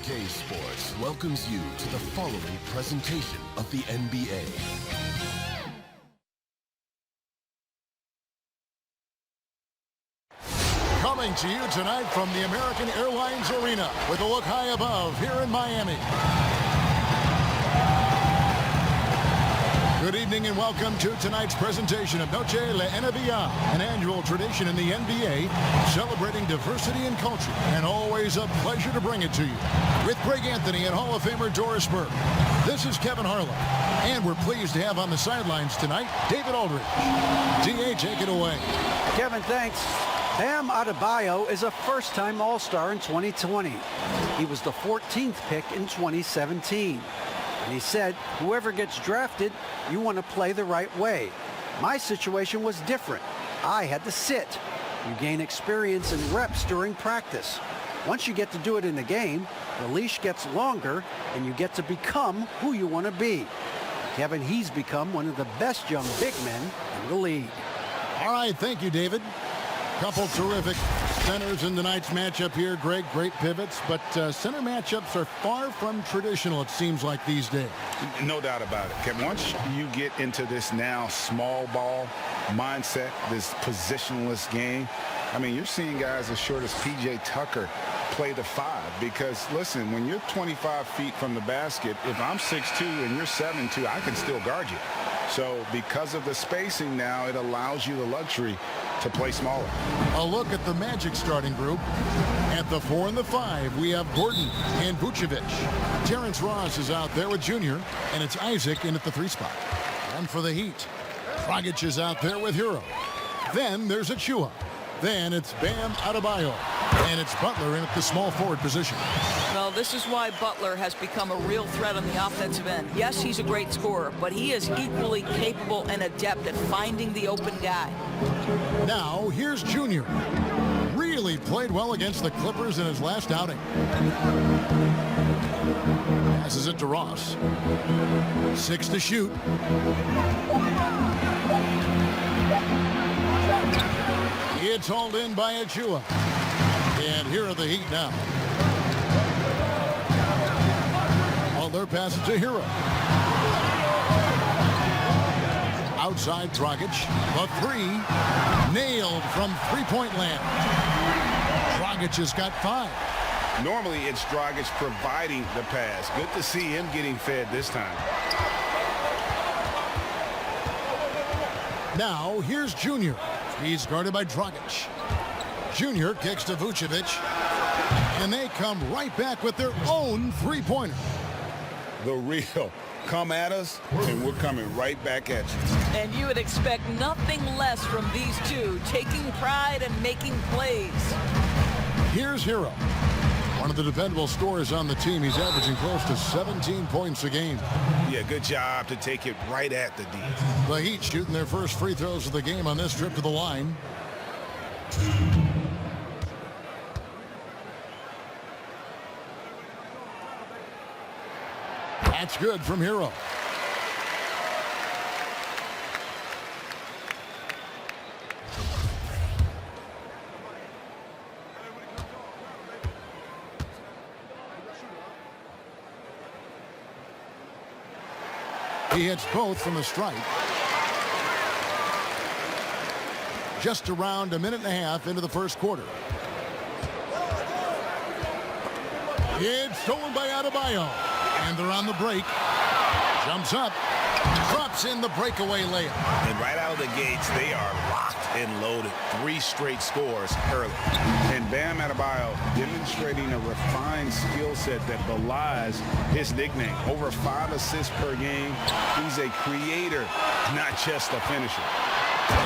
2K Sports welcomes you to the following presentation of the NBA. Coming to you tonight from the American Airlines Arena with a look high above here in Miami. Good evening and welcome to tonight's presentation of Noche La NBA, an annual tradition in the NBA celebrating diversity and culture, and always a pleasure to bring it to you. With Greg Anthony and Hall of Famer Doris Burke, this is Kevin Harlan, and we're pleased to have on the sidelines tonight David Aldridge. DA, take it away. Kevin, thanks. Bam Adebayo is a first-time All-Star in 2020. He was the 14th pick in 2017. And he said, whoever gets drafted, you want to play the right way. My situation was different. I had to sit. You gain experience and reps during practice. Once you get to do it in the game, the leash gets longer and you get to become who you want to be. Kevin, he's become one of the best young big men in the league. All right, thank you, David. Couple terrific centers in tonight's matchup here, Greg. Great pivots, but center matchups are far from traditional, it seems like, these days. No doubt about it, Kevin. Once you get into this now small ball mindset, this positionless game, I mean, you're seeing guys as short as P.J. Tucker play the 5 because, listen, when you're 25 feet from the basket, if I'm 6'2" and you're 7'2", I can still guard you. So because of the spacing now, it allows you the luxury to play smaller. A look at the Magic starting group. At the 4 and the 5, we have Gordon and Vucevic. Terrence Ross is out there with Junior, and it's Isaac in at the 3 spot. And for the Heat, Dragic is out there with Hero. Then there's Achua. Then it's Bam Adebayo. And it's Butler in at the small forward position. Well, this is why Butler has become a real threat on the offensive end. Yes, he's a great scorer, but he is equally capable and adept at finding the open guy. Now, here's Junior. Really played well against the Clippers in his last outing. Passes it to Ross. 6 to shoot. It's hauled in by Achua. And here are the Heat now. Butler passes to Hero. Outside Dragic. The 3 nailed from three-point land. Dragic has got 5. Normally, it's Dragic providing the pass. Good to see him getting fed this time. Now, here's Junior. He's guarded by Dragic. Junior kicks to Vucevic. And they come right back with their own three-pointer. The real. Come at us, and we're coming right back at you. And you would expect nothing less from these two, taking pride and making plays. Here's Hero. One of the dependable scorers on the team. He's averaging close to 17 points a game. Yeah, good job to take it right at the D. The Heat shooting their first free throws of the game on this trip to the line. That's good from Hero. He hits both from the stripe. Just around a minute and a half into the first quarter. It's stolen by Adebayo. And they're on the break. Jumps up. Drops in the breakaway layup. And right out of the gates, they are locked and loaded. 3 straight scores early. And Bam Adebayo demonstrating a refined skill set that belies his nickname. Over 5 assists per game. He's a creator, not just a finisher.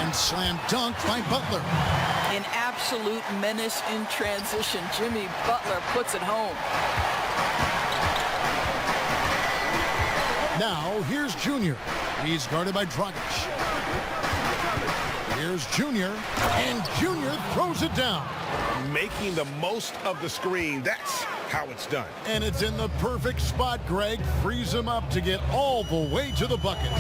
And slam dunk by Butler. An absolute menace in transition. Jimmy Butler puts it home. Now, here's Junior. He's guarded by Dragic. Here's Junior, and Junior throws it down. Making the most of the screen. That's how it's done. And it's in the perfect spot, Greg. Frees him up to get all the way to the bucket.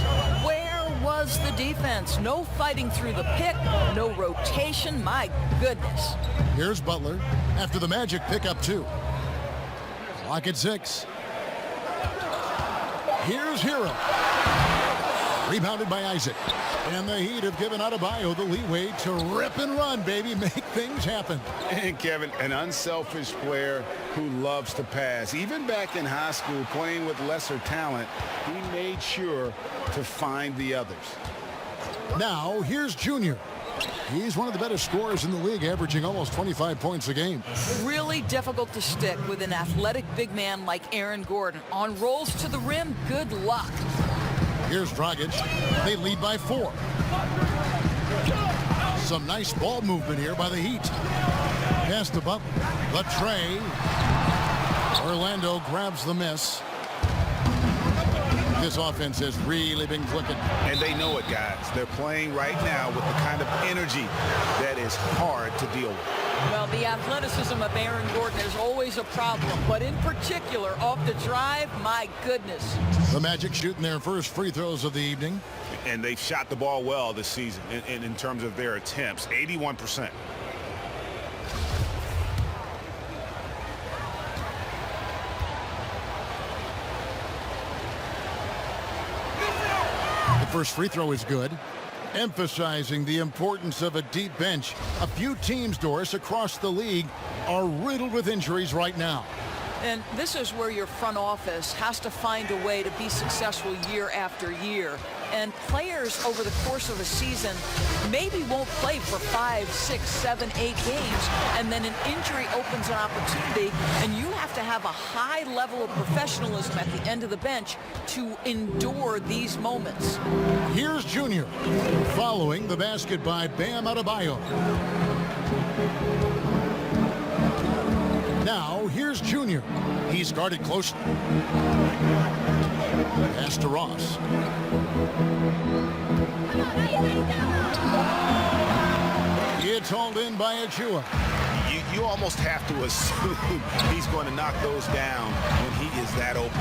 Where was the defense? No fighting through the pick, no rotation. My goodness. Here's Butler after the Magic pick up 2. Clock at 6. Here's Hero. Rebounded by Isaac. And the Heat have given Adebayo the leeway to rip and run, baby. Make things happen. And Kevin, an unselfish player who loves to pass. Even back in high school, playing with lesser talent, he made sure to find the others. Now, here's Junior. He's one of the better scorers in the league, averaging almost 25 points a game. Really difficult to stick with an athletic big man like Aaron Gordon. On rolls to the rim, good luck. Here's Dragic. They lead by 4. Some nice ball movement here by the Heat. Pass to Butler. The tray. Orlando grabs the miss. This offense has really been clicking. And they know it, guys. They're playing right now with the kind of energy that is hard to deal with. Well, the athleticism of Aaron Gordon is always a problem, but in particular, off the drive, my goodness. The Magic shooting their first free throws of the evening. And they've shot the ball well this season in terms of their attempts, 81%. The first free throw is good. Emphasizing the importance of a deep bench. A few teams, Doris, across the league are riddled with injuries right now. And this is where your front office has to find a way to be successful year after year. And players over the course of a season maybe won't play for 5, 6, 7, 8 games, and then an injury opens an opportunity, and you have to have a high level of professionalism at the end of the bench to endure these moments. Here's Junior, following the basket by Bam Adebayo. Now, here's Junior. He's guarded closely. Pass to Ross. It's hauled in by Achua. You almost have to assume he's going to knock those down when he is that open.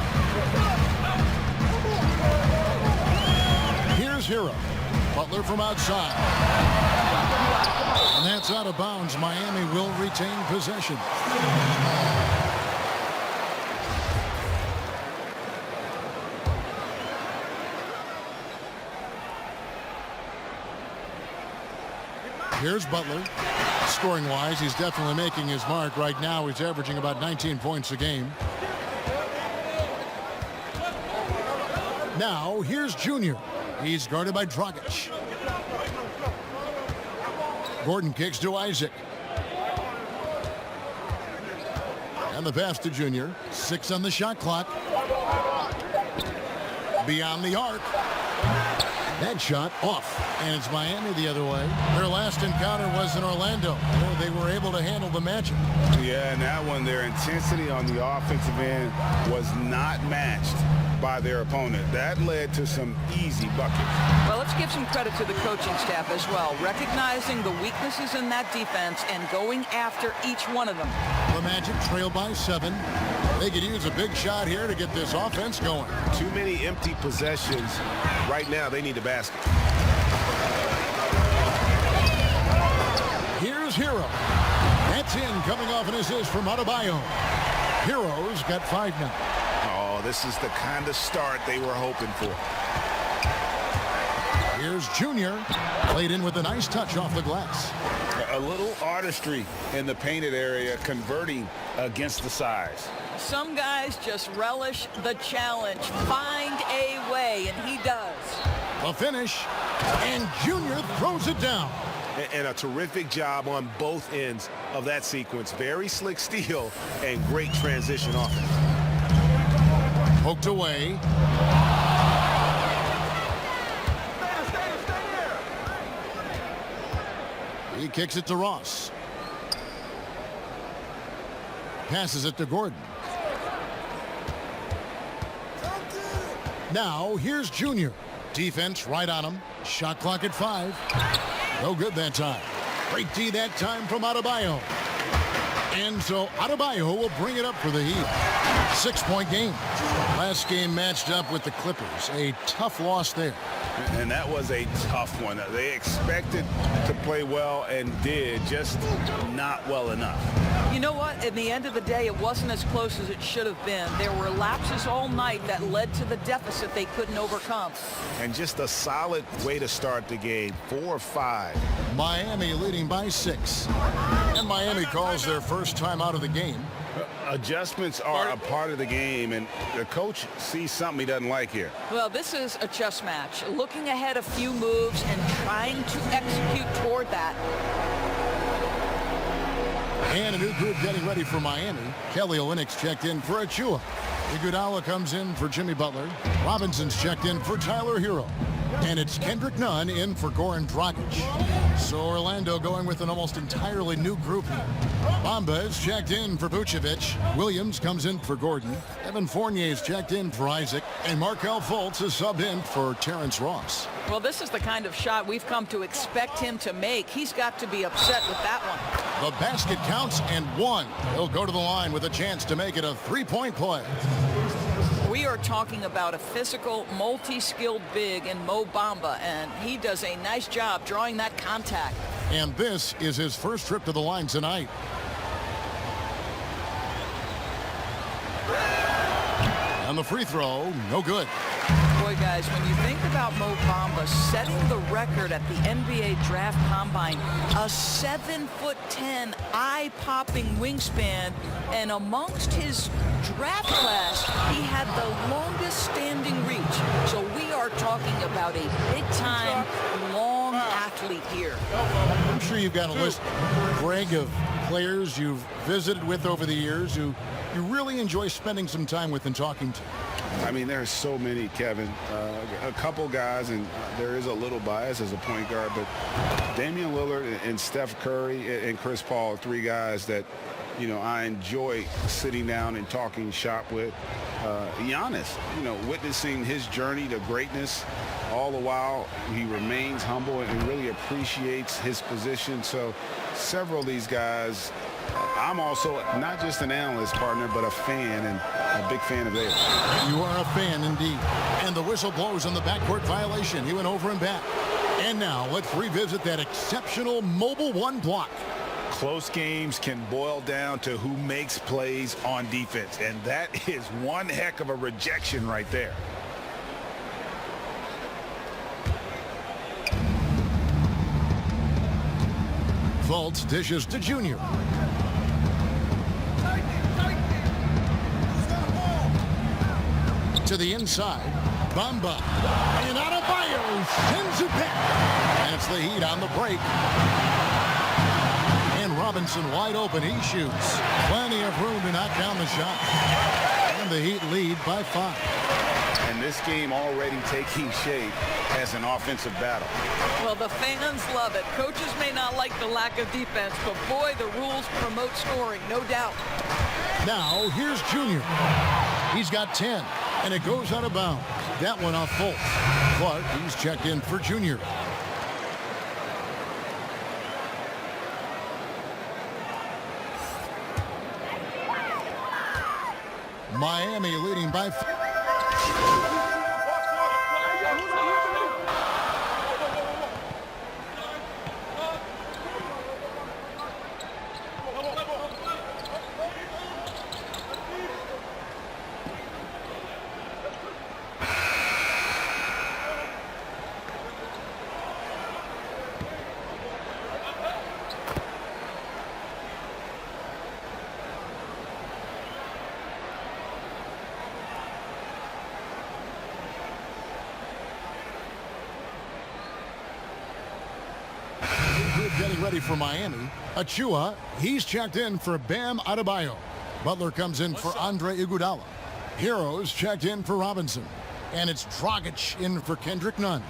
Here's Hero. Butler from outside. And that's out of bounds. Miami will retain possession. Here's Butler. Scoring-wise, he's definitely making his mark. Right now, he's averaging about 19 points a game. Now, here's Junior. He's guarded by Dragic. Gordon kicks to Isaac. And the pass to Junior. 6 on the shot clock. Beyond the arc. That shot off. And it's Miami the other way. Their last encounter was in Orlando. They were able to handle the matchup. Yeah, and that one, their intensity on the offensive end was not matched by their opponent. That led to some easy buckets. Well, let's give some credit to the coaching staff as well, recognizing the weaknesses in that defense and going after each one of them. The Magic trail by 7. They could use a big shot here to get this offense going. Too many empty possessions. Right now, they need a basket. Here's Hero. That's in, coming off an assist from Adebayo. Hero's got 5 now. Oh, this is the kind of start they were hoping for. Here's Junior. Played in with a nice touch off the glass. A little artistry in the painted area, converting against the size. Some guys just relish the challenge. Find a way, and he does. The finish. And Junior throws it down. And a terrific job on both ends of that sequence. Very slick steal and great transition offense. Poked away. He kicks it to Ross. Passes it to Gordon. Now, here's Junior. Defense right on him. Shot clock at 5. No good that time. Great D that time from Adebayo. And so Adebayo will bring it up for the Heat. 6-point game. Last game matched up with the Clippers. A tough loss there. And that was a tough one. They expected to play well and did, just not well enough. You know what? In the end of the day, it wasn't as close as it should have been. There were lapses all night that led to the deficit they couldn't overcome. And just a solid way to start the game, 4-5. Miami leading by 6. And Miami calls their first time out of the game. Adjustments are a part of the game, and the coach sees something he doesn't like here. Well, this is a chess match. Looking ahead a few moves and trying to execute toward that. And a new group getting ready for Miami. Kelly Olynyk's checked in for Achua. Iguodala comes in for Jimmy Butler. Robinson's checked in for Tyler Hero. And it's Kendrick Nunn in for Goran Dragic. So Orlando going with an almost entirely new group here. Bamba is checked in for Vucevic. Williams comes in for Gordon. Evan Fournier is checked in for Isaac. And Markelle Fultz is subbed in for Terrence Ross. Well, this is the kind of shot we've come to expect him to make. He's got to be upset with that one. The basket counts and one. He'll go to the line with a chance to make it a three-point play. We are talking about a physical, multi-skilled big in Mo Bamba, and he does a nice job drawing that contact. And this is his first trip to the line tonight. And the free throw, no good. Boy, guys, when you think about Mo Bamba setting the record at the NBA Draft Combine, a 7'10", eye-popping wingspan, and amongst his draft class, he had the longest standing reach. So we are talking about a big-time, long athlete here. I'm sure you've got a list, Greg, of players you've visited with over the years who you really enjoy spending some time with and talking to. I mean, there's so many, Kevin. A couple guys, and there is a little bias as a point guard, but Damian Lillard and Steph Curry and Chris Paul, 3 guys that, you know, I enjoy sitting down and talking shop with. Giannis, you know, witnessing his journey to greatness, all the while he remains humble and really appreciates his position. So several of these guys, I'm also not just an analyst, partner, but a fan, and a big fan of theirs. You are a fan indeed. And the whistle blows on the backcourt violation. He went over and back. And now let's revisit that exceptional mobile one block. Close games can boil down to who makes plays on defense, and that is one heck of a rejection right there. Fultz dishes to Junior. To the inside, Bamba, and Adebayo sends it back. And it's the Heat on the break. And Robinson wide open, he shoots. Plenty of room to knock down the shot. And the Heat lead by 5. And this game already taking shape as an offensive battle. Well, the fans love it. Coaches may not like the lack of defense, but boy, the rules promote scoring, no doubt. Now, here's Junior. He's got 10, and it goes out of bounds. That one off Fultz. Clark, he's checked in for Junior. Miami leading by 5. Getting ready for Miami. Achua, he's checked in for Bam Adebayo. Butler comes in for Andre Iguodala. Heroes checked in for Robinson. And it's Dragic in for Kendrick Nunn.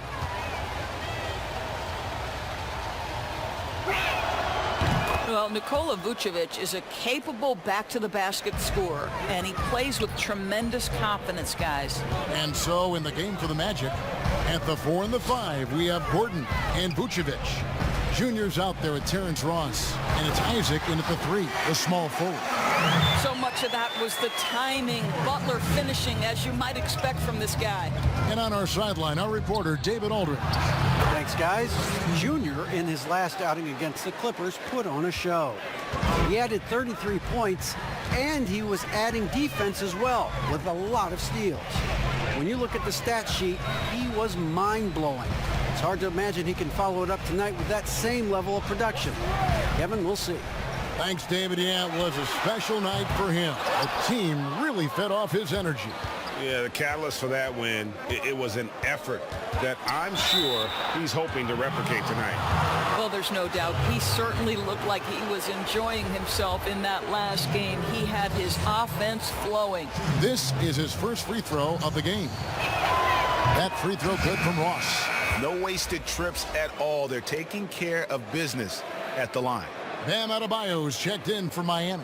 Well, Nikola Vucevic is a capable back-to-the-basket scorer, and he plays with tremendous confidence, guys. And so in the game for the Magic, at the 4 and the 5, we have Gordon and Vucevic. Junior's out there with Terrence Ross, and it's Isaac in at the 3, the small forward. So much of that was the timing. Butler finishing, as you might expect from this guy. And on our sideline, our reporter, David Aldridge. Thanks, guys. Junior, in his last outing against the Clippers, put on a show. He added 33 points, and he was adding defense as well, with a lot of steals. When you look at the stat sheet, he was mind-blowing. It's hard to imagine he can follow it up tonight with that same level of production. Kevin, we'll see. Thanks, David. Yeah, it was a special night for him. The team really fed off his energy. Yeah, the catalyst for that win, it was an effort that I'm sure he's hoping to replicate tonight. Well, there's no doubt. He certainly looked like he was enjoying himself in that last game. He had his offense flowing. This is his first free throw of the game. That free throw good from Ross. No wasted trips at all. They're taking care of business at the line. Bam Adebayo's checked in for Miami.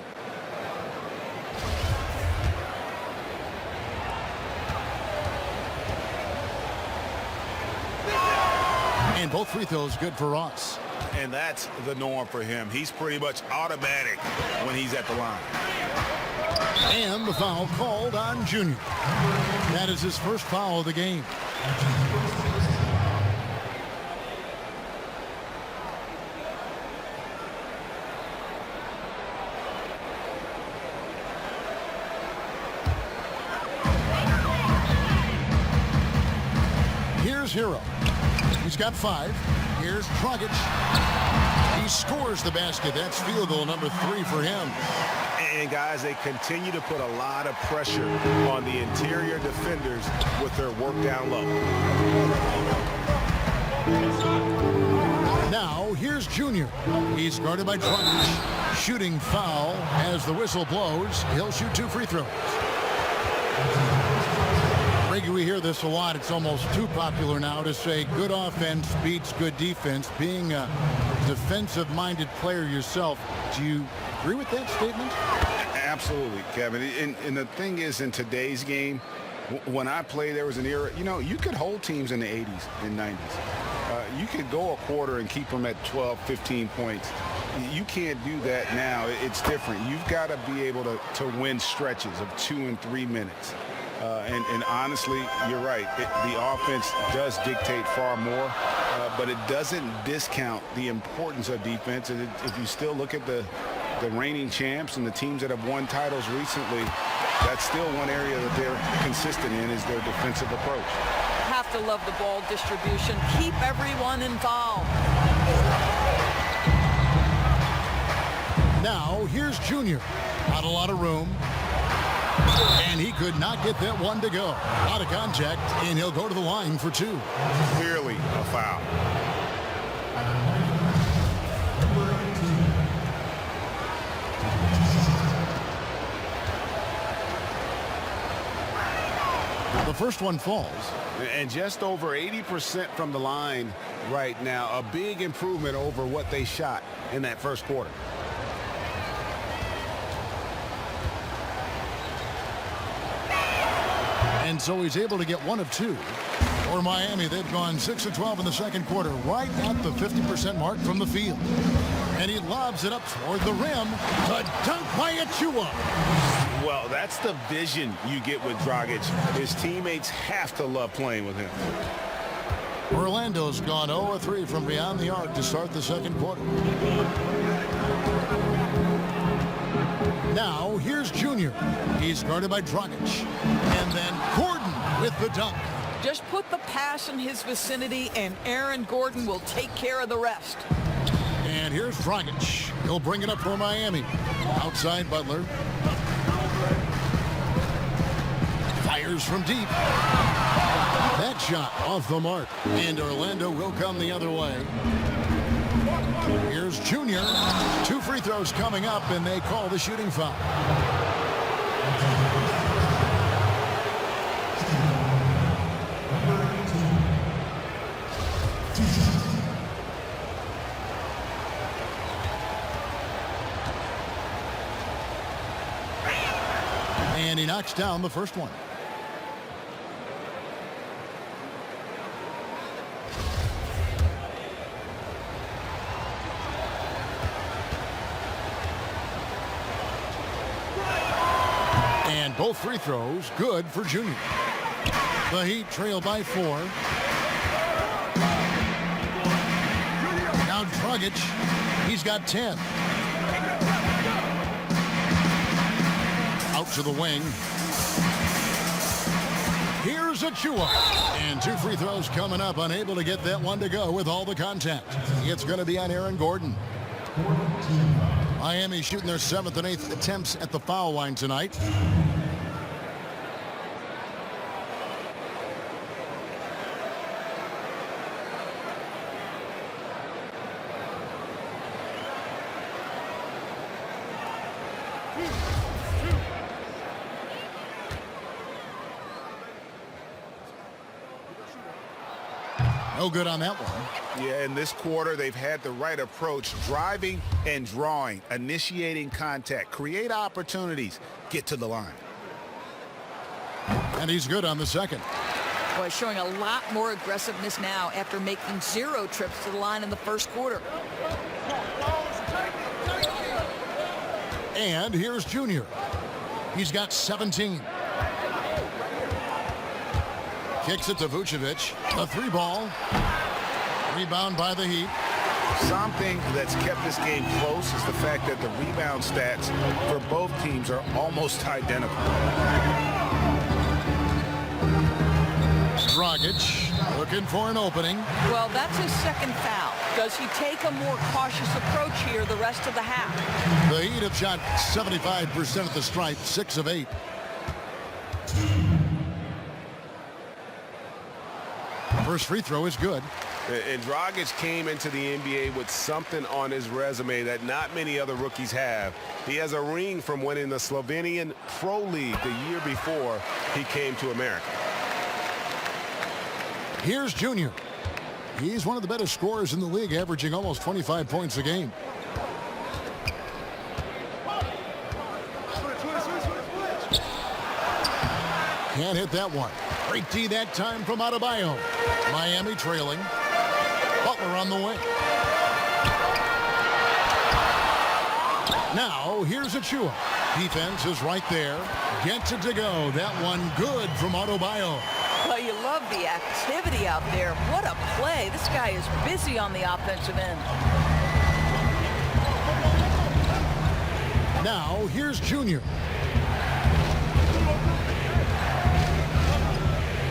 And both free throws good for Ross. And that's the norm for him. He's pretty much automatic when he's at the line. And the foul called on Junior. That is his first foul of the game. Here's Hero. He's got 5. Here's Dragic. He scores the basket. That's field goal number 3 for him. And guys, they continue to put a lot of pressure on the interior defenders with their work down low. Now here's Junior. He's guarded by Dragic. Shooting foul as the whistle blows. He'll shoot 2 free throws. Reggie, we hear this a lot. It's almost too popular now to say good offense beats good defense. Being a defensive-minded player yourself, do you agree with that statement? Absolutely, Kevin. And the thing is, in today's game, when I played, there was an era, you could hold teams in the 80s and 90s. You could go a quarter and keep them at 12, 15 points. You can't do that now. It's different. You've got to be able to win stretches of 2 and 3 minutes. And honestly, you're right. The offense does dictate far more, but it doesn't discount the importance of defense. And if you still look at the reigning champs and the teams that have won titles recently, that's still one area that they're consistent in is their defensive approach. Have to love the ball distribution. Keep everyone involved. Now here's Junior. Not a lot of room. And he could not get that one to go. Out of contact, and he'll go to the line for 2. Clearly a foul. The first one falls. And just over 80% from the line right now. A big improvement over what they shot in that first quarter. And so he's able to get 1 of 2. For Miami, they've gone 6 of 12 in the second quarter, right at the 50% mark from the field. And he lobs it up toward the rim. The dunk by Achua. Well, that's the vision you get with Dragic. His teammates have to love playing with him. Orlando's gone 0 of 3 from beyond the arc to start the second quarter. Now, here's Junior. He's guarded by Dragic. And then Gordon with the dunk. Just put the pass in his vicinity, and Aaron Gordon will take care of the rest. And here's Dragic. He'll bring it up for Miami. Outside Butler. Fires from deep. That shot off the mark. And Orlando will come the other way. Here's Junior. 2 free throws coming up, and they call the shooting foul. And he knocks down the first one. And both free throws good for Junior. The Heat trail by 4. Now Dragic. He's got 10. Out to the wing. Here's Achua. And 2 free throws coming up. Unable to get that one to go with all the contact. It's going to be on Aaron Gordon. Miami shooting their 7th and 8th attempts at the foul line tonight. No good on that one. Yeah, in this quarter, they've had the right approach, driving and drawing, initiating contact, create opportunities, get to the line. And he's good on the second. Boy, showing a lot more aggressiveness now after making 0 trips to the line in the first quarter. And here's Junior. He's got 17. Kicks it to Vucevic. A 3-ball. Rebound by the Heat. Something that's kept this game close is the fact that the rebound stats for both teams are almost identical. Dragic looking for an opening. Well, that's his second foul. Does he take a more cautious approach here the rest of the half? The Heat have shot 75% at the stripe, 6 of 8. First free throw is good. And Dragic came into the NBA with something on his resume that not many other rookies have. He has a ring from winning the Slovenian Pro League the year before he came to America. Here's Junior. He's one of the better scorers in the league, averaging almost 25 points a game. Can't hit that one. Great D that time from Adebayo. Miami trailing. Butler on the wing. Now here's Achua. Defense is right there. Gets it to go. That one good from Adebayo. Well, you love the activity out there. What a play. This guy is busy on the offensive end. Now here's Junior.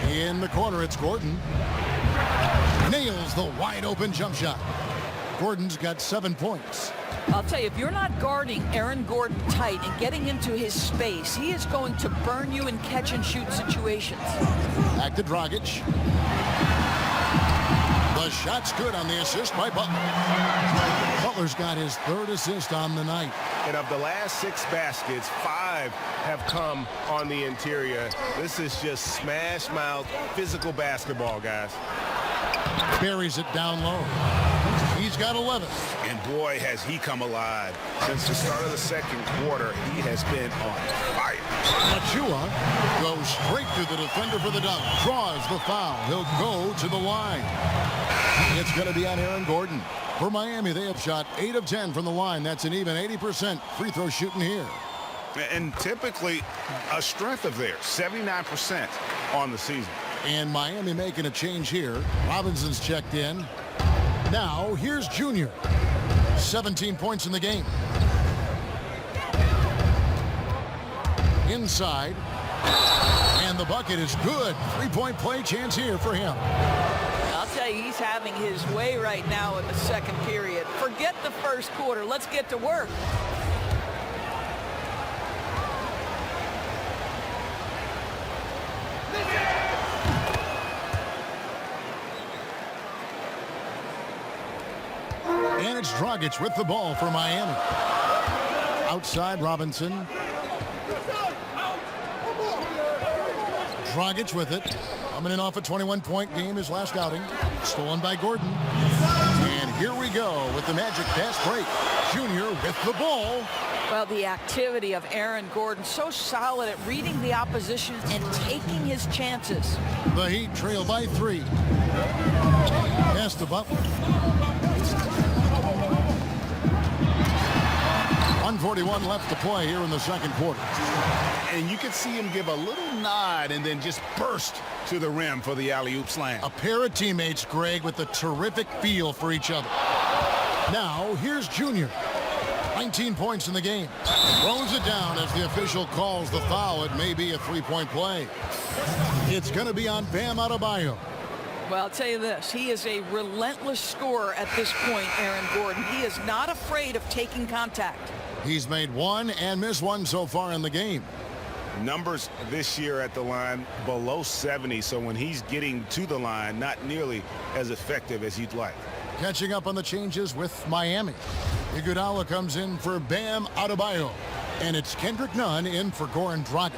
In the corner, it's Gordon. Nails the wide open jump shot. Gordon's got 7 points. I'll tell you, if you're not guarding Aaron Gordon tight and getting into his space, he is going to burn you in catch and shoot situations. Back to Dragic. The shot's good on the assist by Butler. Butler's got his 3rd assist on the night. And of the last 6 baskets, 5 have come on the interior. This is just smash mouth physical basketball, guys. Buries it down low. He's got 11. And boy, has he come alive. Since the start of the second quarter, he has been on fire. Achua goes straight through the defender for the dunk. Draws the foul. He'll go to the line. It's going to be on Aaron Gordon. For Miami, they have shot 8 of 10 from the line. That's an even 80% free throw shooting here. And typically a strength of theirs, 79% on the season. And Miami making a change here. Robinson's checked in. Now here's Junior. 17 points in the game. Inside. And the bucket is good. 3-point play chance here for him. I'll tell you, he's having his way right now in the second period. Forget the first quarter. Let's get to work. And it's Dragic with the ball for Miami. Outside Robinson. Dragic with it. Coming in off a 21-point game his last outing. Stolen by Gordon. And here we go with the Magic fast break. Junior with the ball. Well, the activity of Aaron Gordon, so solid at reading the opposition and taking his chances. The Heat trail by 3. Pass to Butler. 2:41 left to play here in the second quarter. And you can see him give a little nod and then just burst to the rim for the alley-oop slam. A pair of teammates, Greg, with a terrific feel for each other. Now, here's Junior. 19 points in the game. Throws it down as the official calls the foul. It may be a three-point play. It's going to be on Bam Adebayo. Well, I'll tell you this. He is a relentless scorer at this point, Aaron Gordon. He is not afraid of taking contact. He's made one and missed one so far in the game. Numbers this year at the line below 70, so when he's getting to the line, not nearly as effective as you'd like. Catching up on the changes with Miami. Iguodala comes in for Bam Adebayo. And it's Kendrick Nunn in for Goran Dragic.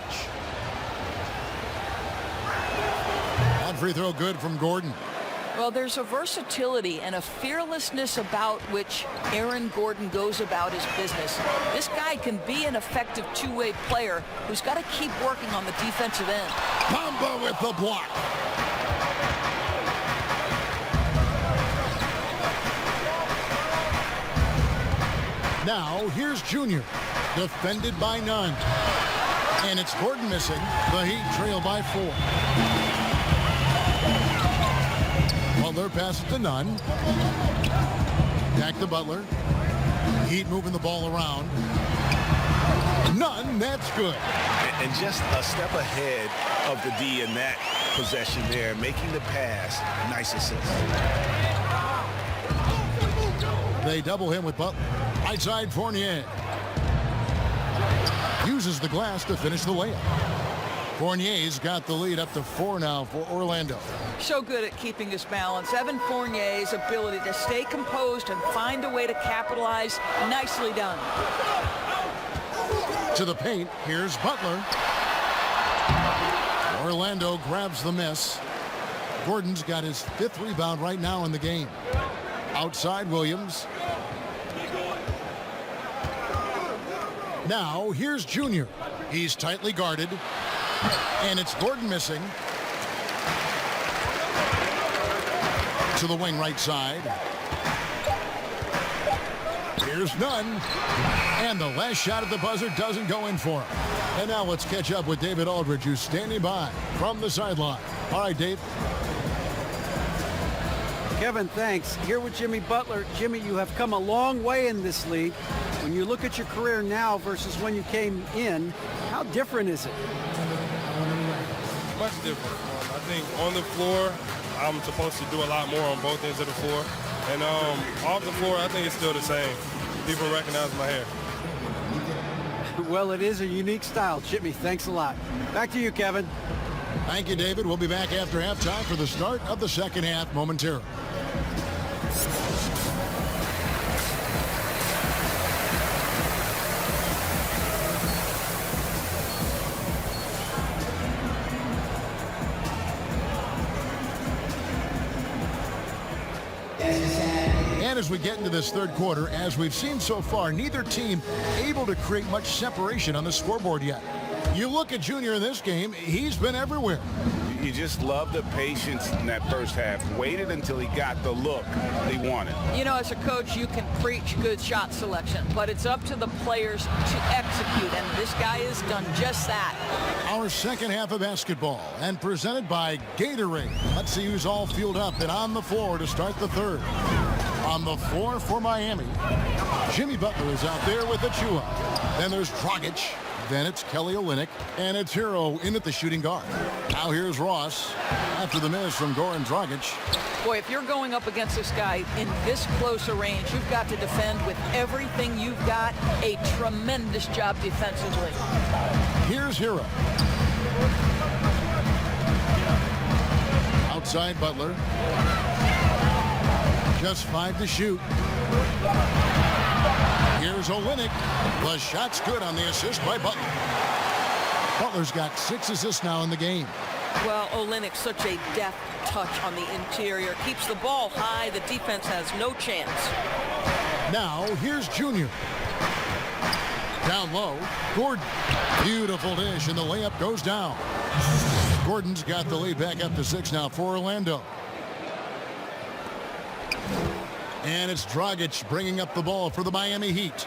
One free throw good from Gordon. Well, there's a versatility and a fearlessness about which Aaron Gordon goes about his business. This guy can be an effective two-way player who's got to keep working on the defensive end. Bamba with the block. Now, here's Junior, defended by Nunn. And it's Gordon missing. The Heat trail by 4. Butler passes to Nunn. Back to Butler. Heat moving the ball around. Nunn, that's good. And just a step ahead of the D in that possession there, making the pass. Nice assist. They double him with Butler. Right side, Fournier. Uses the glass to finish the layup. Fournier's got the lead up to 4 now for Orlando. So good at keeping his balance. Evan Fournier's ability to stay composed and find a way to capitalize. Nicely done. To the paint, here's Butler. Orlando grabs the miss. Gordon's got his 5th rebound right now in the game. Outside, Williams. Now, here's Junior. He's tightly guarded. And it's Gordon missing. To the wing right side. Here's Nunn. And the last shot at the buzzer doesn't go in for him. And now let's catch up with David Aldridge, who's standing by from the sideline. All right, Dave. Kevin, thanks. Here with Jimmy Butler. Jimmy, you have come a long way in this league. When you look at your career now versus when you came in, how different is it? Much different. I think on the floor, I'm supposed to do a lot more on both ends of the floor. And off the floor, I think it's still the same. People recognize my hair. Well, it is a unique style. Jimmy, thanks a lot. Back to you, Kevin. Thank you, David. We'll be back after halftime for the start of the second half momentarily. And as we get into this third quarter, as we've seen so far, neither team able to create much separation on the scoreboard yet. You look at Junior in this game, he's been everywhere. You just love the patience in that first half. Waited until he got the look he wanted. You know, as a coach, you can preach good shot selection, but it's up to the players to execute, and this guy has done just that. Our second half of basketball, and presented by Gatorade. Let's see who's all fueled up and on the floor to start the third. On the floor for Miami, Jimmy Butler is out there with Achua. Then there's Dragic. Then it's Kelly Olynyk, and it's Hero in at the shooting guard. Now here's Ross after the miss from Goran Dragic. Boy, if you're going up against this guy in this close a range, you've got to defend with everything you've got. A tremendous job defensively. Here's Hero. Outside Butler. Just 5 to shoot. Here's Olynyk. The shot's good on the assist by Butler. Butler's got 6 assists now in the game. Well, Olynyk, such a deft touch on the interior. Keeps the ball high. The defense has no chance. Now, here's Junior. Down low, Gordon. Beautiful dish, and the layup goes down. Gordon's got the lead back up to 6 now for Orlando. And it's Dragic bringing up the ball for the Miami Heat.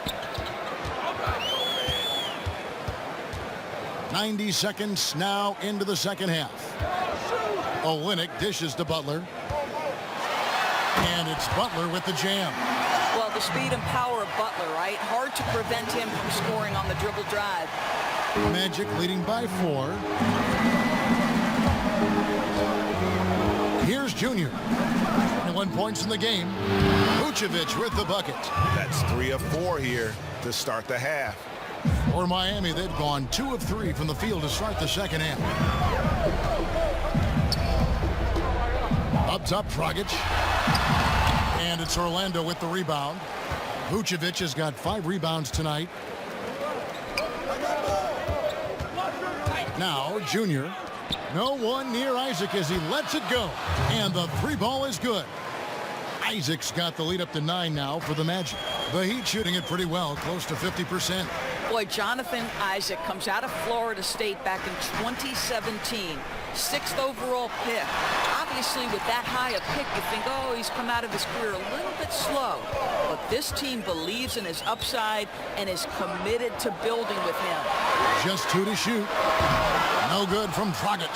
90 seconds now into the second half. Olynyk dishes to Butler. And it's Butler with the jam. Well, the speed and power of Butler, right? Hard to prevent him from scoring on the dribble drive. Magic leading by 4. Here's Junior. 21 points in the game. Vucevic with the bucket. That's 3 of 4 here to start the half. For Miami, they've gone 2 of 3 from the field to start the second half. Up top, Dragic. And it's Orlando with the rebound. Vucevic has got 5 rebounds tonight. Now, Junior. No one near Isaac as he lets it go. And the 3 ball is good. Isaac's got the lead up to 9 now for the Magic. The Heat shooting it pretty well, close to 50%. Boy, Jonathan Isaac comes out of Florida State back in 2017. 6th overall pick. Obviously, with that high a pick, you think, oh, he's come out of his career a little bit slow. But this team believes in his upside and is committed to building with him. Just 2 to shoot. No good from Dragic.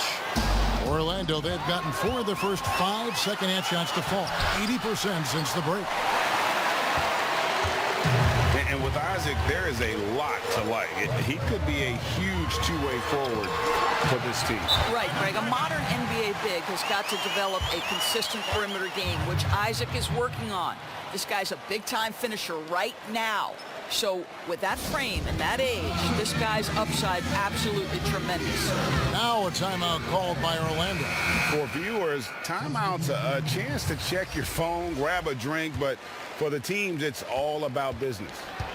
Orlando, they've gotten 4 of their first 5 second-half shots to fall. 80% since the break. And with Isaac, there is a lot to like. He could be a huge two-way forward for this team. Right, Greg. A modern NBA big has got to develop a consistent perimeter game, which Isaac is working on. This guy's a big-time finisher right now. So with that frame and that age, this guy's upside absolutely tremendous. Now a timeout called by Orlando. For viewers, timeout's a chance to check your phone, grab a drink, but for the teams, it's all about business.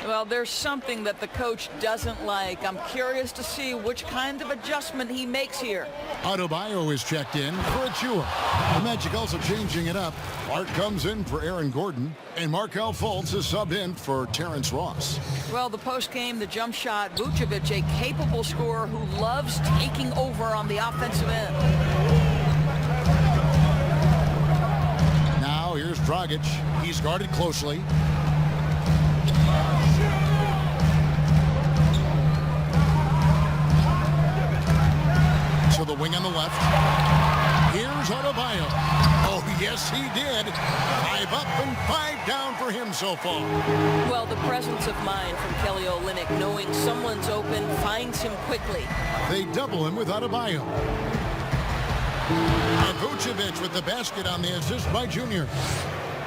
Well, there's something that the coach doesn't like. I'm curious to see which kind of adjustment he makes here. Adebayo is checked in for Achua. The Magic also changing it up. Art comes in for Aaron Gordon, and Markelle Fultz is subbed in for Terrence Ross. Well, the post-game, the jump shot, Vucevic, a capable scorer who loves taking over on the offensive end. Now here's Dragic. He's guarded closely. To the wing on the left. Here's Adebayo. Oh, yes, he did. 5 up and 5 down for him so far. Well, the presence of mind from Kelly Olynyk, knowing someone's open, finds him quickly. They double him with Adebayo. And Vucevic with the basket on the assist by Junior.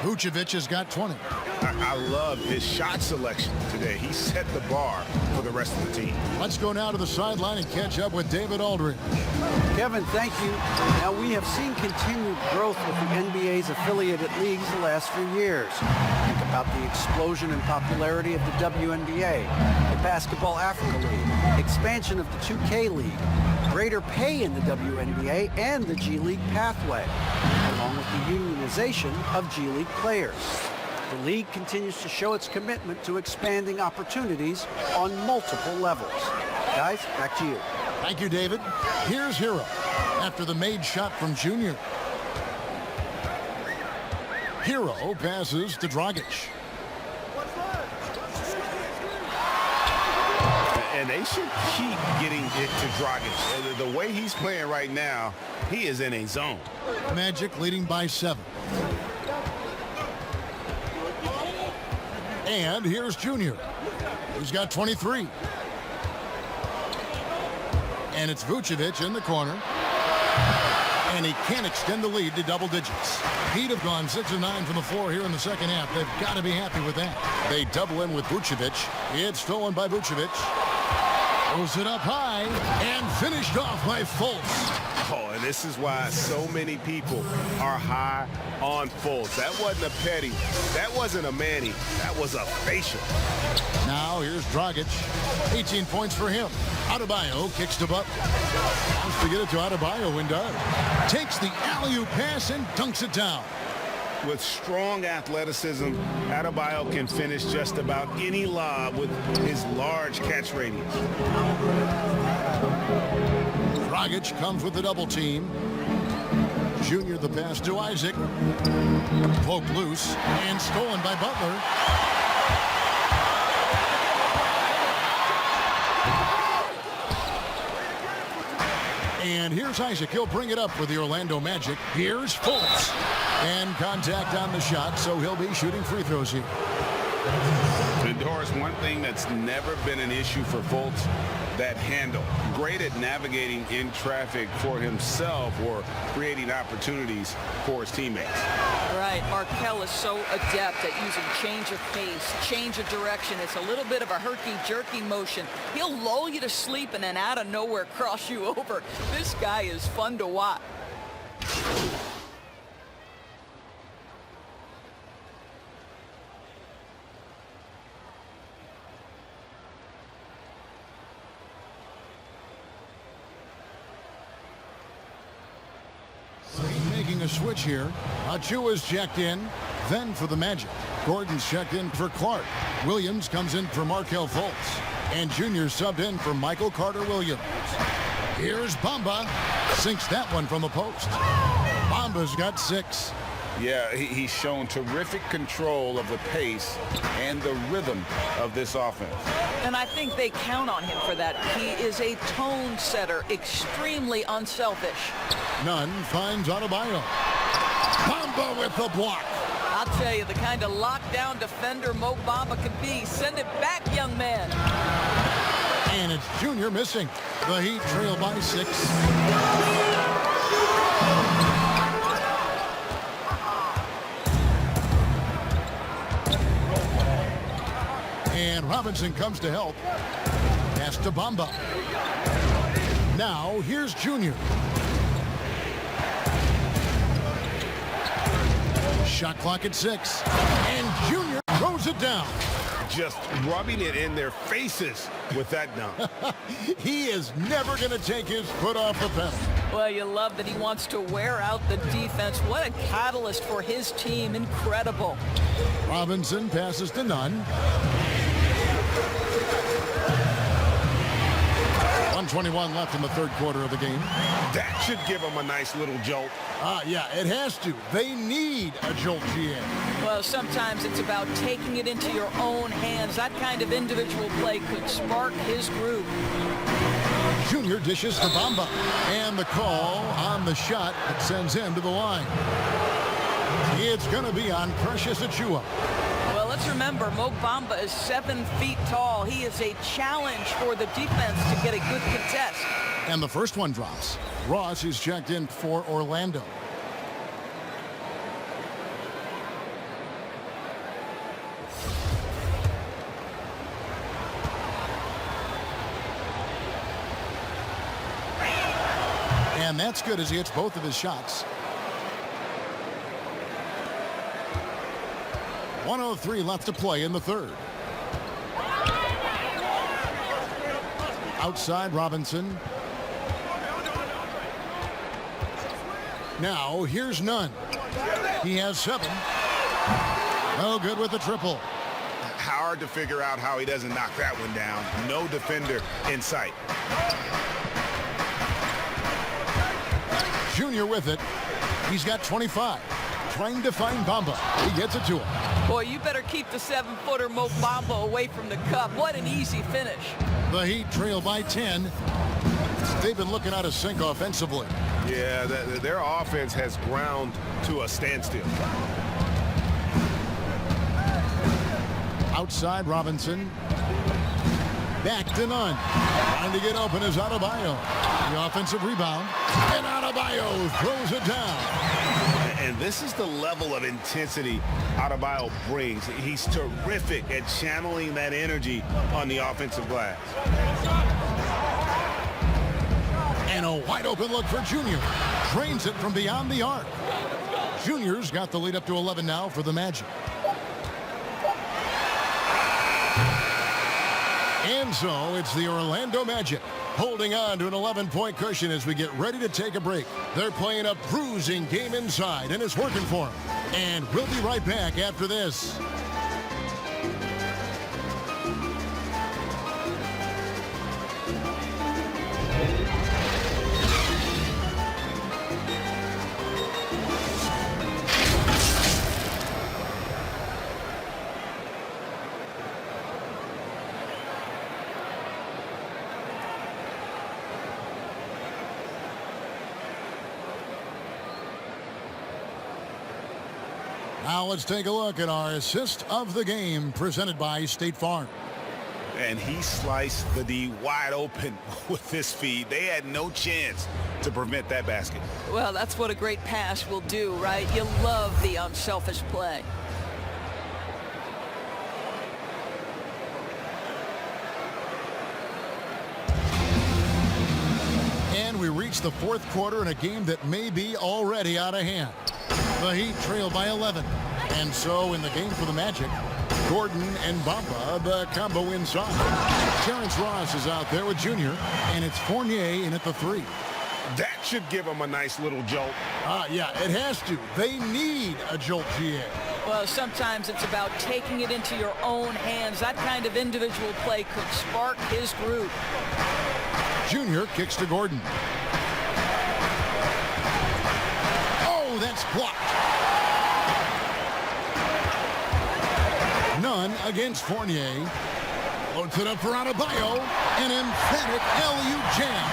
Vucevic has got 20. I love his shot selection today. He set the bar for the rest of the team. Let's go now to the sideline and catch up with David Aldridge. Kevin, thank you. Now, we have seen continued growth with the NBA's affiliated leagues the last few years. Think about the explosion in popularity of the WNBA, the Basketball Africa League, expansion of the 2K League, greater pay in the WNBA, and the G League pathway, along with the unionization of G League players. The league continues to show its commitment to expanding opportunities on multiple levels. Guys, back to you. Thank you, David. Here's Hero after the made shot from Junior. Hero passes to Dragic. And they should keep getting it to Dragic. The way he's playing right now, he is in a zone. Magic leading by 7. And here's Junior, who's got 23. And it's Vucevic in the corner. And he can't extend the lead to double digits. Heat have gone 6 of 9 from the floor here in the second half. They've got to be happy with that. They double him with Vucevic. It's stolen by Vucevic. Throws it up high and finished off by Fultz. Oh, and this is why so many people are high on Fultz. That wasn't a petty. That wasn't a Manny. That was a facial. Now here's Dragic. 18 points for him. Adebayo kicks to Butler. Wants to get it to Adebayo and does. Takes the alley-oop pass and dunks it down. With strong athleticism, Adebayo can finish just about any lob with his large catch radius. Dragic comes with the double team. Junior the pass to Isaac. Poked loose and stolen by Butler. Here's Isaac. He'll bring it up for the Orlando Magic. Here's Fultz. And contact on the shot, so he'll be shooting free throws here. And Doris, one thing that's never been an issue for Fultz, that handle. Great at navigating in traffic for himself or creating opportunities for his teammates. Right, Markelle is so adept at using change of pace, change of direction. It's a little bit of a herky-jerky motion. He'll lull you to sleep and then out of nowhere cross you over. This guy is fun to watch. Making a switch here. Achua's checked in. Then for the Magic. Gordon's checked in for Clark. Williams comes in for Markelle Fultz. And Junior subbed in for Michael Carter-Williams. Here's Bamba. Sinks that one from the post. Bamba's got 6. Yeah, he's shown terrific control of the pace and the rhythm of this offense. And I think they count on him for that. He is a tone setter, extremely unselfish. Nunn finds Adebayo. Bamba with the block. I'll tell you, the kind of lockdown defender Mo Bamba can be. Send it back, young man. And it's Junior missing. The Heat trail by 6. And Robinson comes to help. Pass to Bamba. Now here's Junior. Shot clock at 6. And Junior throws it down. Just rubbing it in their faces with that dunk. He is never going to take his foot off the pedal. Well, you love that he wants to wear out the defense. What a catalyst for his team. Incredible. Robinson passes to Nunn. 1:21 left in the third quarter of the game. That should give them a nice little jolt. Yeah, it has to. They need a jolt, GA. Well, sometimes it's about taking it into your own hands. That kind of individual play could spark his group. Junior dishes to Bamba. And the call on the shot that sends him to the line. It's going to be on Precious Achiuwa. Well, let's remember, Mo Bamba is 7 feet tall. He is a challenge for the defense to get a good contest. And the first one drops. Ross is checked in for Orlando. And that's good as he hits both of his shots. 1:03 left to play in the third. Outside Robinson. Now here's Nunn. He has 7. No good with the triple. Hard to figure out how he doesn't knock that one down. No defender in sight. Junior with it. He's got 25. Trying to find Bamba. He gets it to him. Boy, you better keep the 7-footer Mo Bamba away from the cup. What an easy finish. The Heat trail by 10. They've been looking out of sync offensively. Yeah, their offense has ground to a standstill. Outside Robinson. Back to Nunn. Trying to get open is Adebayo. The offensive rebound. And Adebayo throws it down. And this is the level of intensity Adebayo brings. He's terrific at channeling that energy on the offensive glass. And a wide open look for Junior. Drains it from beyond the arc. Junior's got the lead up to 11 now for the Magic. And so it's the Orlando Magic holding on to an 11-point cushion as we get ready to take a break. They're playing a bruising game inside, and it's working for them. And we'll be right back after this. Now let's take a look at our assist of the game presented by State Farm. And he sliced the D wide open with his feed. They had no chance to prevent that basket. Well, that's what a great pass will do, right? You love the unselfish play. And we reach the fourth quarter in a game that may be already out of hand. The Heat trail by 11. And so in the game for the Magic, Gordon and Bamba, the combo inside. Terrence Ross is out there with Junior, and it's Fournier in at the 3. That should give them a nice little jolt. Yeah, it has to. They need a jolt, GA. Well, sometimes it's about taking it into your own hands. That kind of individual play could spark his group. Junior kicks to Gordon. Oh, that's blocked. None against Fournier. Loads it up for Adebayo. An emphatic LU jam.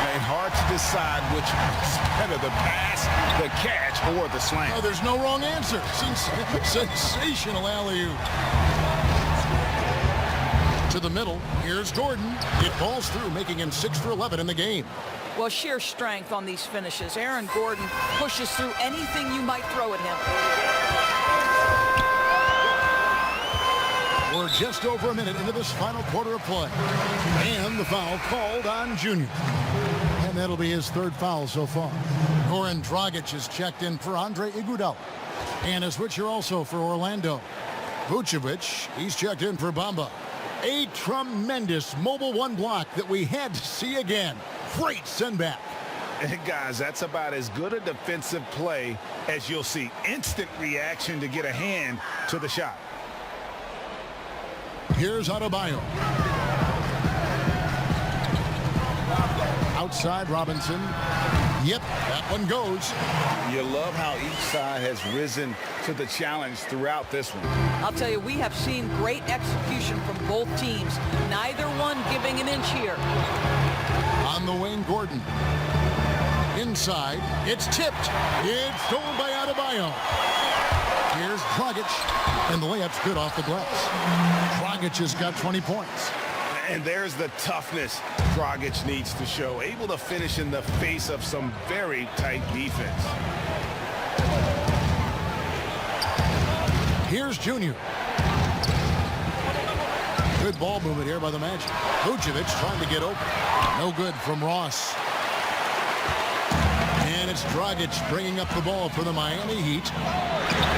And hard to decide which is better, the pass, the catch, or the slam. Oh, there's no wrong answer. Sensational alley-oop. To the middle. Here's Gordon. It falls through, making him 6 for 11 in the game. Well, sheer strength on these finishes. Aaron Gordon pushes through anything you might throw at him. We're just over a minute into this final quarter of play. And the foul called on Junior. And that'll be his third foul so far. Goran Dragic is checked in for Andre Iguodala. And a switcher also for Orlando. Vucevic, he's checked in for Bamba. A tremendous mobile one block that we had to see again. Great send back. And guys, that's about as good a defensive play as you'll see. Instant reaction to get a hand to the shot. Here's Adebayo. Outside Robinson. Yep, that one goes. You love how each side has risen to the challenge throughout this one. I'll tell you, we have seen great execution from both teams. Neither one giving an inch here. On the wing, Gordon. Inside, it's tipped. It's stolen by Adebayo. Here's Dragic, and the layup's good off the glass. Dragic has got 20 points. And there's the toughness Dragic needs to show. Able to finish in the face of some very tight defense. Here's Junior. Good ball movement here by the Magic. Vucevic trying to get open. No good from Ross. And it's Dragic bringing up the ball for the Miami Heat.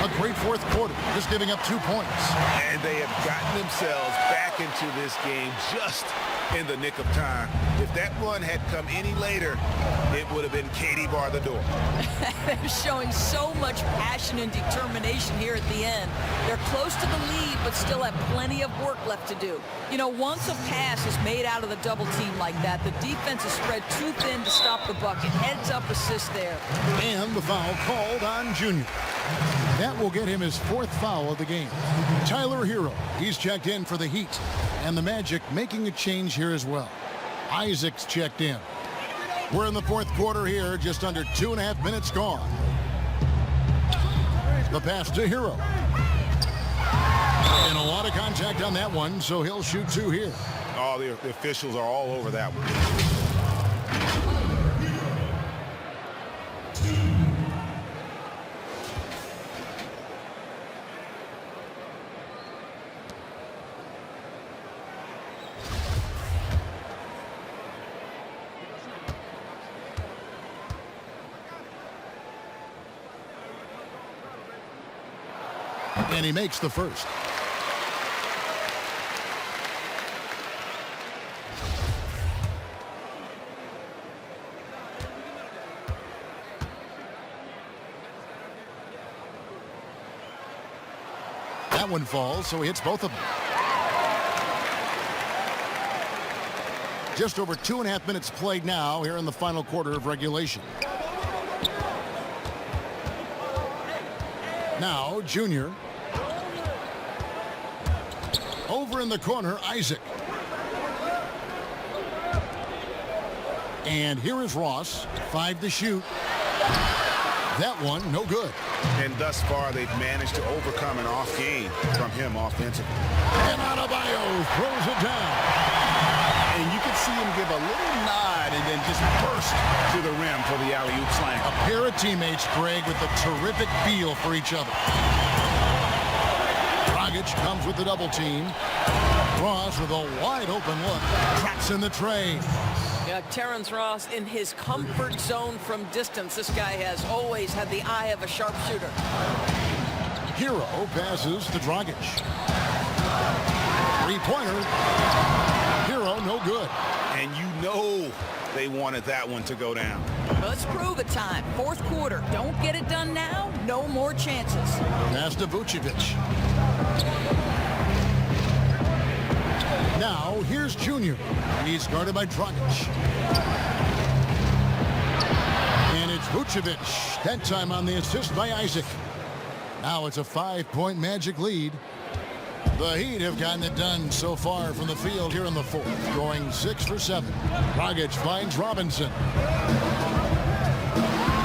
A great fourth quarter, just giving up 2 points. And they have gotten themselves back into this game just in the nick of time. If that run had come any later, it would have been Katie bar the door. They're showing so much passion and determination here at the end. They're close to the lead, but still have plenty of work left to do. You know, once a pass is made out of the double team like that, the defense is spread too thin to stop the bucket. Heads up assist there. And the foul called on Junior. That will get him his fourth foul of the game. Tyler Hero, he's checked in for the Heat. And the Magic making a change here as well. Isaac's checked in. We're in the fourth quarter here, just under 2.5 minutes gone. The pass to Hero. And a lot of contact on that one, so he'll shoot 2 here. Oh, the officials are all over that one. And he makes the first. That one falls, so he hits both of them. Just over 2.5 minutes played now here in the final quarter of regulation. Now, Junior. Over in the corner, Isaac. And here is Ross. 5 to shoot. That one, no good. And thus far, they've managed to overcome an off game from him offensively. And Adebayo throws it down. And you can see him give a little nod and then just burst to the rim for the alley-oop slam. A pair of teammates, Greg, with a terrific feel for each other. Dragic comes with the double team. Ross with a wide open look. Traps in the tray. Yeah, Terrence Ross in his comfort zone from distance. This guy has always had the eye of a sharpshooter. Hero passes to Dragic. Three-pointer. Hero, no good. And you know they wanted that one to go down. Let's prove it time. Fourth quarter. Don't get it done now. No more chances. Pass to Vucevic. Now, here's Junior. He's guarded by Dragic. And it's Vucevic. That time on the assist by Isaac. Now it's a 5-point Magic lead. The Heat have gotten it done so far from the field here in the fourth, going 6 for 7. Dragic finds Robinson.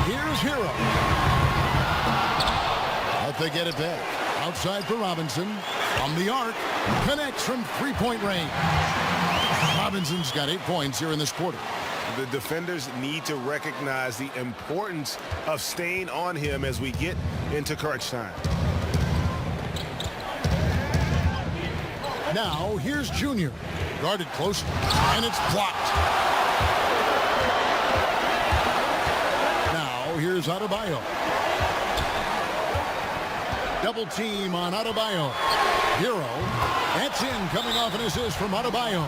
Here's Hero. But they get it back. Outside for Robinson. From the arc. Connects from three-point range. Robinson's got 8 points here in this quarter. The defenders need to recognize the importance of staying on him as we get into crunch time. Now, here's Junior. Guarded closely, and it's blocked. Now, here's Adebayo. Double team on Adebayo. Hero. That's in, coming off an assist from Adebayo.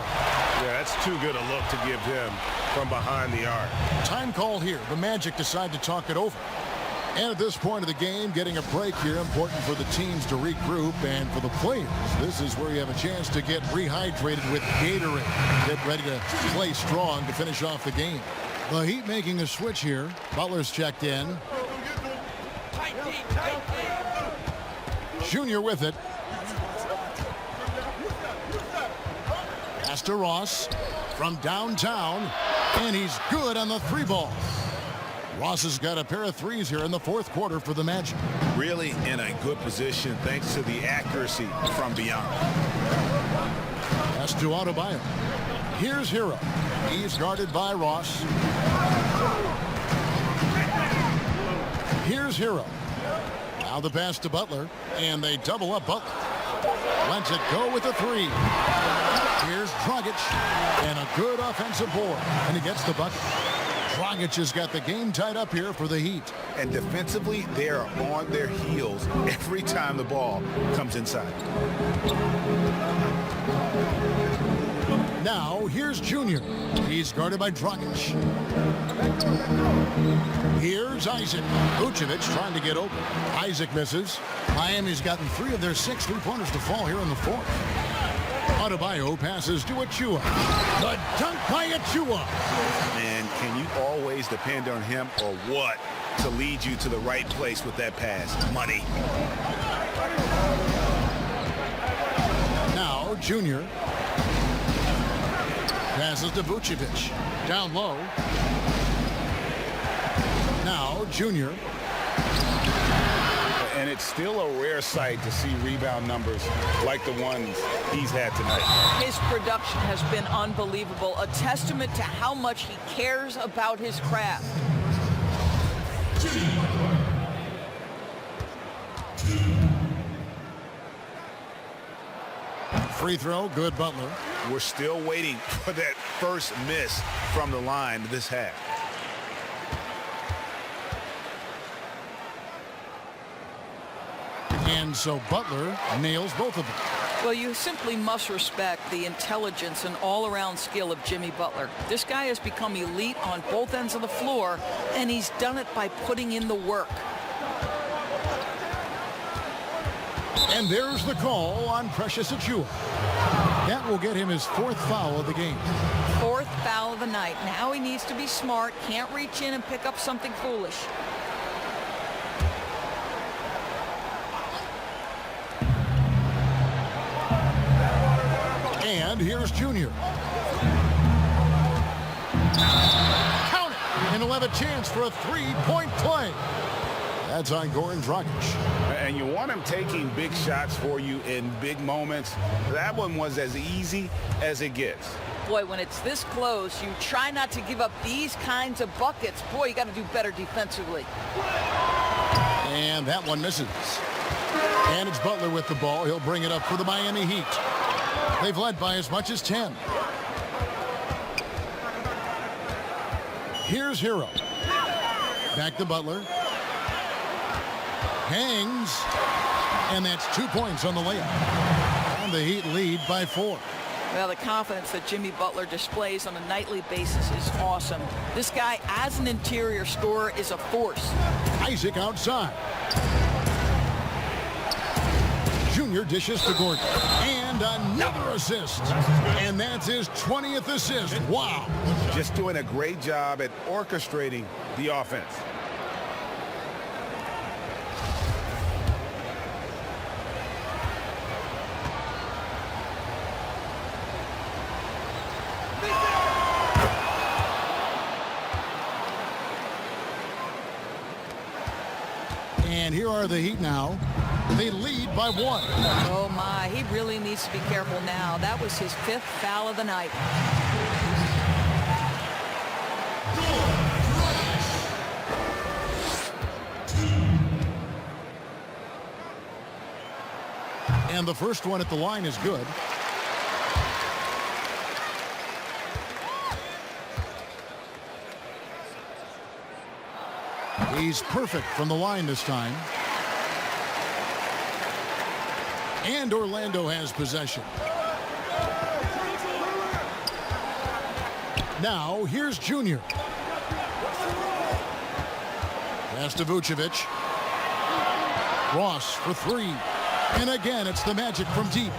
Yeah, that's too good a look to give him from behind the arc. Time call here. The Magic decide to talk it over. And at this point of the game, getting a break here, important for the teams to regroup, and for the players, this is where you have a chance to get rehydrated with Gatorade. Get ready to play strong to finish off the game. The Heat making a switch here. Butler's checked in. Junior with it. Pass to Ross from downtown, and he's good on the three ball. Ross has got a pair of threes here in the fourth quarter for the Magic. Really in a good position thanks to the accuracy from beyond. Pass to Adebayo. Here's Hero. He's guarded by Ross. Here's Hero. Now the pass to Butler, and they double up Butler. Lets it go with a three. Here's Dragic, and a good offensive board, and he gets the bucket. Dragic has got the game tied up here for the Heat. And defensively, they are on their heels every time the ball comes inside. Now, here's Junior. He's guarded by Dragic. Here's Isaac. Vucevic trying to get open. Isaac misses. Miami's gotten 3 of their 6 three-pointers to fall here in the fourth. Adebayo passes to Achua. The dunk by Achua. And can you always depend on him or what to lead you to the right place with that pass? Money. Now, Junior. Passes to Vucevic. Down low. Now, Junior. And it's still a rare sight to see rebound numbers like the ones he's had tonight. His production has been unbelievable, a testament to how much he cares about his craft. Free throw, good Butler. We're still waiting for that first miss from the line this half. And so Butler nails both of them. Well, you simply must respect the intelligence and all-around skill of Jimmy Butler. This guy has become elite on both ends of the floor, and he's done it by putting in the work. And there's the call on Precious Achua. That will get him his 4th foul of the game. 4th foul of the night. Now he needs to be smart, can't reach in and pick up something foolish. And here's Junior. Count it! And he'll have a chance for a 3-point play. That's on Goran Dragic. And you want him taking big shots for you in big moments. That one was as easy as it gets. Boy, when it's this close, you try not to give up these kinds of buckets. Boy, you got to do better defensively. And that one misses. And it's Butler with the ball. He'll bring it up for the Miami Heat. They've led by as much as 10. Here's Hero. Back to Butler. Hangs. And that's 2 points on the layup. And the Heat lead by 4. Well, the confidence that Jimmy Butler displays on a nightly basis is awesome. This guy, as an interior scorer, is a force. Isaac outside. Junior dishes to Gordon. And another assist. And that's his 20th assist. Wow. Just doing a great job at orchestrating the offense. And here are the Heat now. They lead by 1. Oh, my. He really needs to be careful now. That was his 5th foul of the night. And the first one at the line is good. He's perfect from the line this time. And Orlando has possession. Now, here's Junior. Pass to Vucevic. Ross for 3. And again, it's the Magic from deep.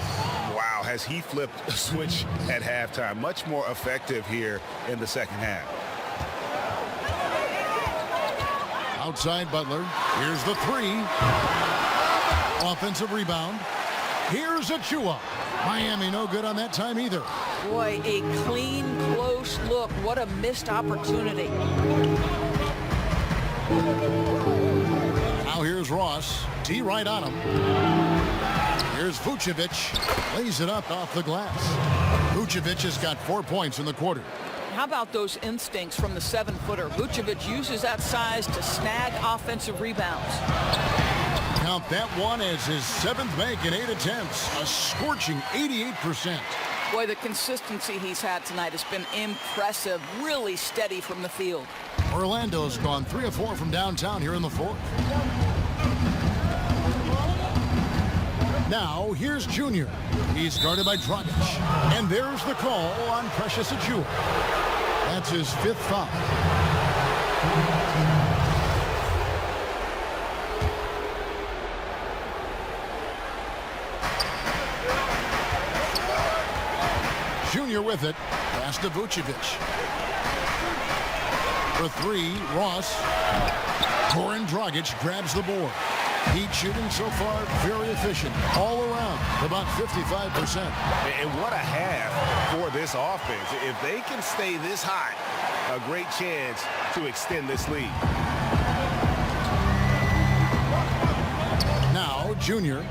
Wow, has he flipped a switch at halftime. Much more effective here in the second half. Outside Butler. Here's the 3. Offensive rebound. Here's Achua. Miami no good on that time either. Boy, a clean, close look. What a missed opportunity. Now here's Ross. T right on him. Here's Vucevic. Lays it up off the glass. Vucevic has got 4 points in the quarter. How about those instincts from the 7-footer? Vucevic uses that size to snag offensive rebounds. Count that one as his 7th make in 8 attempts. A scorching 88%. Boy, the consistency he's had tonight has been impressive. Really steady from the field. Orlando's gone 3 of 4 from downtown here in the 4th. Now, here's Junior. He's guarded by Dragic. And there's the call on Precious Achua. That's his 5th foul. Junior with it. Pass to Vucevic. For 3, Ross. Goran Dragic grabs the board. Heat shooting so far very efficient all around, about 55%. And what a half for this offense. If they can stay this hot, a great chance to extend this lead. Now Junior.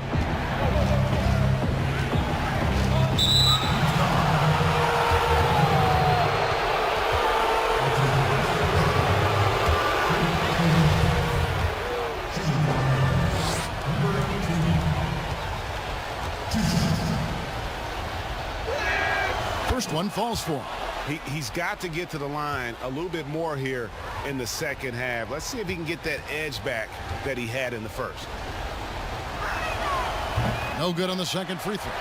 First one falls for him. He's got to get to the line a little bit more here in the second half. Let's see if he can get that edge back that he had in the first. No good on the second free throw.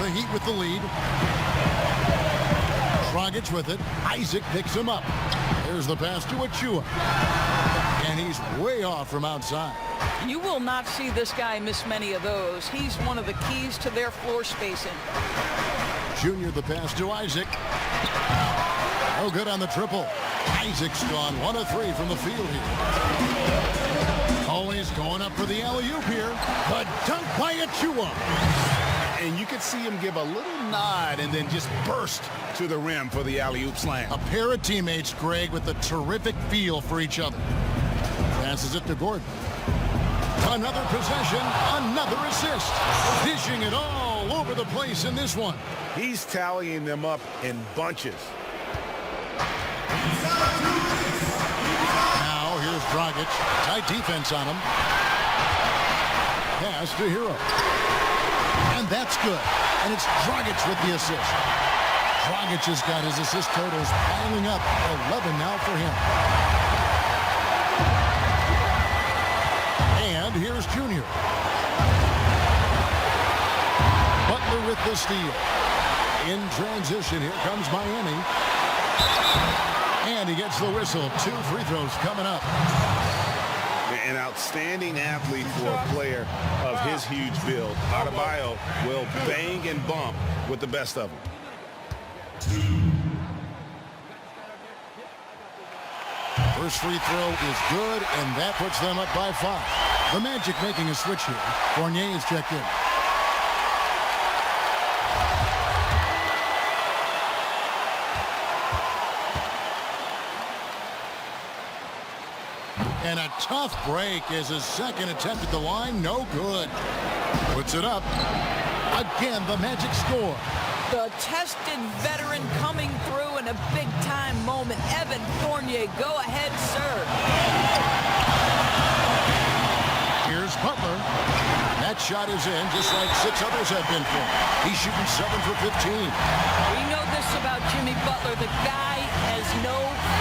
The Heat with the lead. Dragic with it. Isaac picks him up. There's the pass to Achua. And he's way off from outside. You will not see this guy miss many of those. He's one of the keys to their floor spacing. Junior the pass to Isaac. No good on the triple. Isaac's gone 1 of 3 from the field here. Always going up for the alley-oop here. But dunk by Achua. And you could see him give a little nod and then just burst to the rim for the alley-oop slam. A pair of teammates, Greg, with a terrific feel for each other. Passes it to Gordon. Another possession, another assist. Dishing it all over the place in this one. He's tallying them up in bunches. Now here's Dragic. Tight defense on him. Pass to Hero. And that's good. And it's Dragic with the assist. Dragic has got his assist totals piling up. 11 now for him. And here's Junior. Butler with the steal. In transition, here comes Miami. And he gets the whistle. 2 free throws coming up. An outstanding athlete for a player of his huge build. Adebayo will bang and bump with the best of them. First free throw is good, and that puts them up by 5. The Magic making a switch here. Fournier is checked in. And a tough break as his second attempt at the line, no good. Puts it up. Again, the Magic score. The tested veteran coming through in a big-time moment. Evan Fournier, go ahead, sir. Here's Butler. That shot is in, just like 6 others have been for him. He's shooting 7 for 15. We know this about Jimmy Butler. The guy has no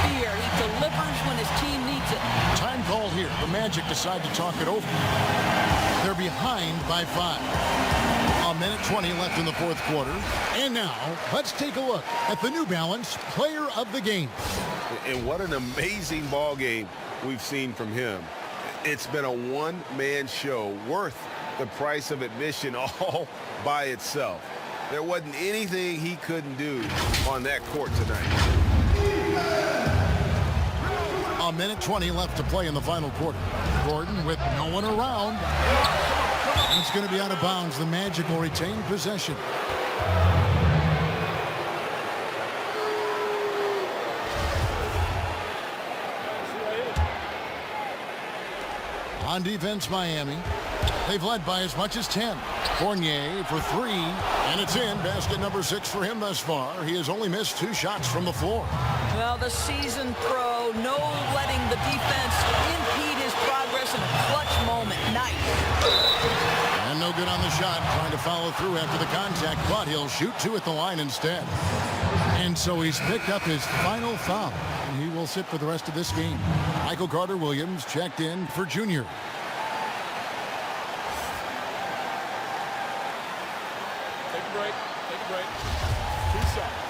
fear. He delivers when his team needs it. Time called here. The Magic decide to talk it over. They're behind by 5. A minute 20 left in the fourth quarter. And now, let's take a look at the New Balance Player of the Game. And what an amazing ball game we've seen from him. It's been a one-man show worth the price of admission all by itself. There wasn't anything he couldn't do on that court tonight. A minute 20 left to play in the final quarter. Gordon with no one around. It's going to be out of bounds. The Magic will retain possession. On defense, Miami. They've led by as much as 10. Fournier for 3, and it's in. Basket number 6 for him thus far. He has only missed 2 shots from the floor. Well, the seasoned pro, no letting the defense impede his progress in a clutch moment. Nice. And no good on the shot. Trying to follow through after the contact, but he'll shoot 2 at the line instead. And so he's picked up his final foul. And he will sit for the rest of this game. Michael Carter-Williams checked in for Junior. Take a break. Take a break. 2 seconds.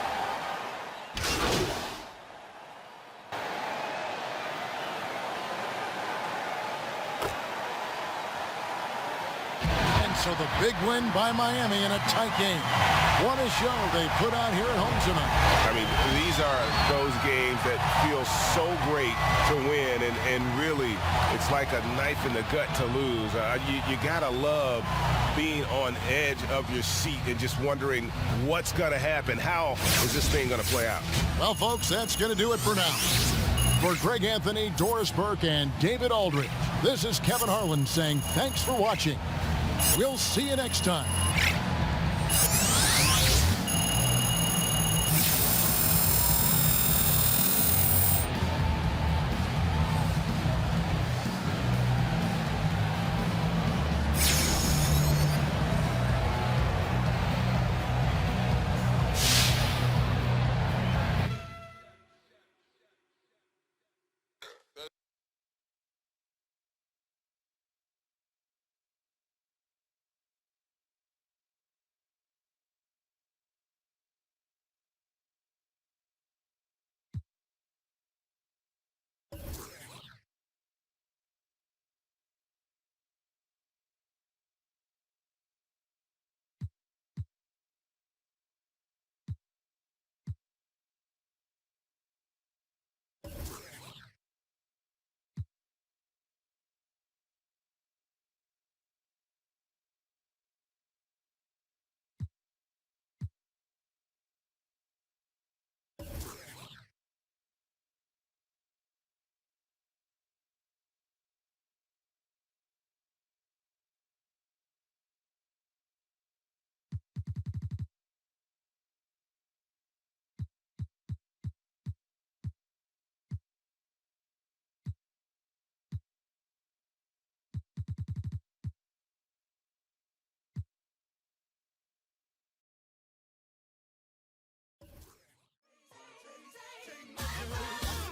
So the big win by Miami in a tight game. What a show they put on here at home tonight. I mean, these are those games that feel so great to win, and really, it's like a knife in the gut to lose. You gotta love being on edge of your seat and just wondering what's gonna happen. How is this thing gonna play out? Well, folks, that's gonna do it for now. For Greg Anthony, Doris Burke, and David Aldridge, this is Kevin Harlan saying thanks for watching. We'll see you next time.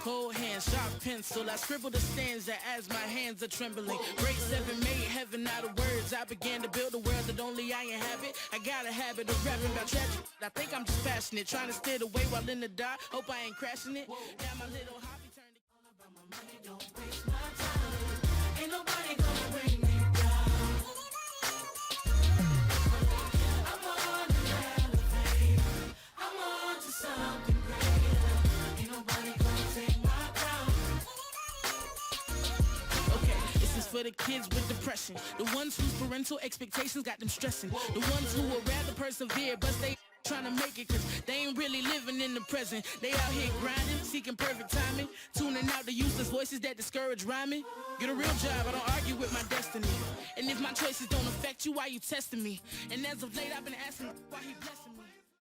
Cold hands, sharp pencil. I scribble the stanza as my hands are trembling. Grade 7 made heaven out of words. I began to build a world that only I inhabit. I got a habit of rapping about tragedy. I think I'm just passionate, trying to steer the way while in the dark. Hope I ain't crashing it. Now my little hobby turned to all about my money. Don't waste my time. Ain't nobody gonna bring me down. I'm on an elevator. I'm on to something greater. Ain't nobody gonna take my crown. Okay, this is for the kids with depression. The ones whose parental expectations got them stressing. The ones who would rather persevere, but they trying to make it cause they ain't really living in the present. They out here grinding, seeking perfect timing, tuning out the useless voices that discourage rhyming. Get a real job, I don't argue with my destiny. And if my choices don't affect you, why you testing me? And as of late, I've been asking why he blessing me.